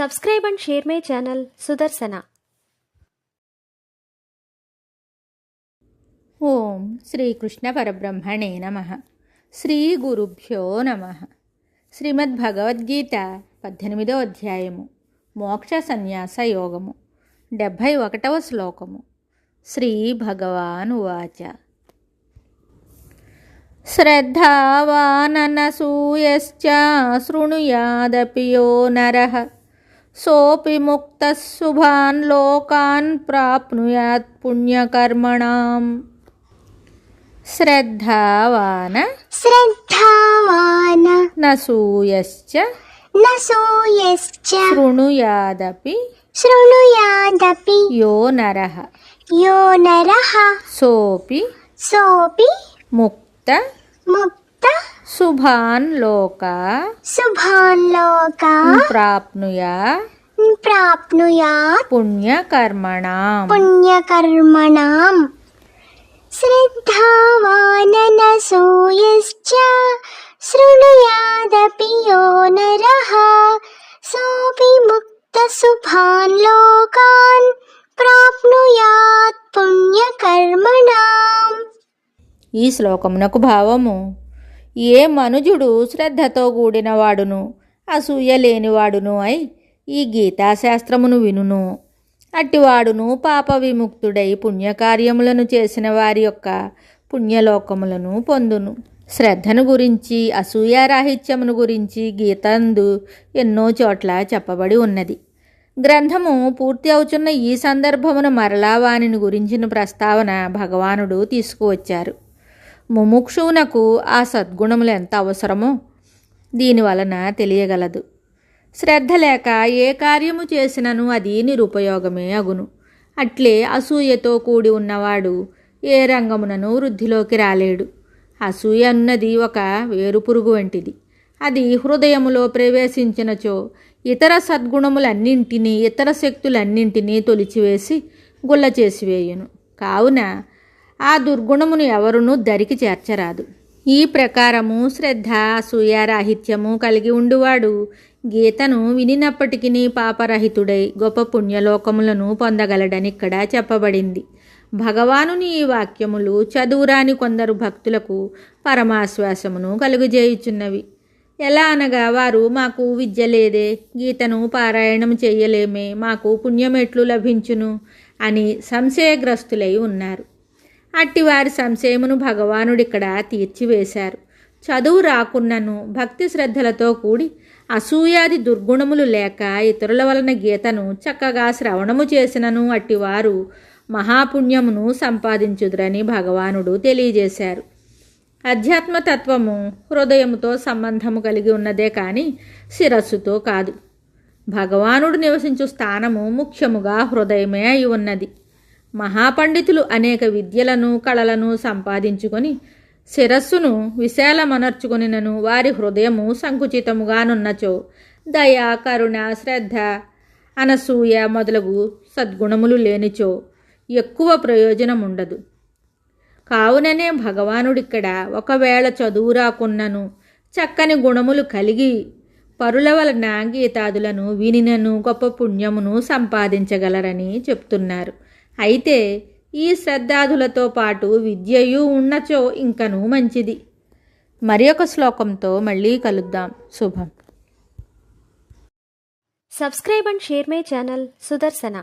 Subscribe and share my channel Sudarsana. ఓం శ్రీకృష్ణ పరబ్రహ్మణే నమః. శ్రీ గురుభ్యో నమః. శ్రీమద్భగవద్గీత 18వ అధ్యాయము మోక్ష సన్యాస యోగము 71వ శ్లోకము. శ్రీ భగవాన్ ఉవాచ శ్రద్ధావాననసూయశ్చ శృణుయాదపి యో నరః సోపి ముక్తః శుభాన్ లోకాన్ ప్రాప్నుయాత్ పుణ్యకర్మణాం. శ్రద్ధావాన నసూయశ్చ శృణుయాదపి యో నరః సోపి ముక్త శుభాన్ లోకా ప్రాప్నుయాత్ పుణ్యకర్మణాం. శ్రద్ధావాననసూయశ్చ శృణుయాదపి యో నరః సోపి ముక్తశుభాన్ లోకాన్ ప్రాప్నుయాత్ పుణ్యకర్మణాం. ఈ శ్లోకమునకు భావము: ఏ మనుజుడు శ్రద్ధతో కూడినవాడును అసూయ లేనివాడును అయి ఈ గీతాశాస్త్రమును వినును, అట్టివాడును పాప విముక్తుడై పుణ్యకార్యములను చేసిన వారి యొక్క పుణ్యలోకములను పొందును. శ్రద్ధను గురించి, అసూయారాహిత్యమును గురించి గీతందు ఎన్నో చోట్ల చెప్పబడి ఉన్నది. గ్రంథము పూర్తి అవుతున్న ఈ సందర్భమున మరలా వానిని గురించిన ప్రస్తావన భగవానుడు తీసుకువచ్చారు. ముముక్షువునకు ఆ సద్గుణములు ఎంత అవసరమో దీనివలన తెలియగలదు. శ్రద్ధ లేక ఏ కార్యము చేసినను అది నిరుపయోగమే అగును. అట్లే అసూయతో కూడి ఉన్నవాడు ఏ రంగమునను వృద్ధిలోకి రాలేడు. అసూయ అన్నది ఒక వేరుపురుగు వంటిది. అది హృదయములో ప్రవేశించినచో ఇతర సద్గుణములన్నింటినీ, ఇతర శక్తులన్నింటినీ తొలిచివేసి గుల్ల చేసివేయును. కావున ఆ దుర్గుణమును ఎవరునూ దరికి చేర్చరాదు. ఈ ప్రకారము శ్రద్ధ, అసూయారాహిత్యము కలిగి ఉండువాడు గీతను వినినప్పటికీ పాపరహితుడై గొప్ప పుణ్యలోకములను పొందగలడని ఇక్కడ చెప్పబడింది. భగవానుని ఈ వాక్యములు చదువురాని కొందరు భక్తులకు పరమాశ్వాసమును కలుగజేయుచున్నవి. ఎలా అనగా, వారు మాకు విద్య లేదే, గీతను పారాయణం చెయ్యలేమే, మాకు పుణ్యమెట్లు లభించును అని సంశయగ్రస్తులై ఉన్నారు. అట్టి వారి సంశయమును భగవానుడిక్కడ తీర్చివేశారు. చదువు రాకున్నను భక్తి శ్రద్ధలతో కూడి అసూయాది దుర్గుణములు లేక ఇతరుల వలన గీతను చక్కగా శ్రవణము చేసినను అట్టివారు మహాపుణ్యమును సంపాదించుదురని భగవానుడు తెలియజేశారు. అధ్యాత్మతత్వము హృదయముతో సంబంధము కలిగి ఉన్నదే కానీ శిరస్సుతో కాదు. భగవానుడు నివసించు స్థానము ముఖ్యముగా హృదయమే అయి ఉన్నది. మహాపండితులు అనేక విద్యలను, కళలను సంపాదించుకొని శిరస్సును విశాలమనర్చుకొనినను వారి హృదయము సంకుచితముగానున్నచో దయ, కరుణ, శ్రద్ధ, అనసూయ మొదలగు సద్గుణములు లేనిచో ఎక్కువ ప్రయోజనం ఉండదు. కావుననే భగవానుడిక్కడ ఒకవేళ చదువు రాకున్నను చక్కని గుణములు కలిగి పరుల వలన గీతాదులను వినినను గొప్ప పుణ్యమును సంపాదించగలరని చెప్తున్నారు. అయితే ఈ శ్రద్ధాదులతో పాటు విద్యయు ఉన్నచో ఇంకనూ మంచిది. మరి ఒక శ్లోకంతో మళ్ళీ కలుద్దాం. శుభం. Subscribe and share my channel Sudarsana.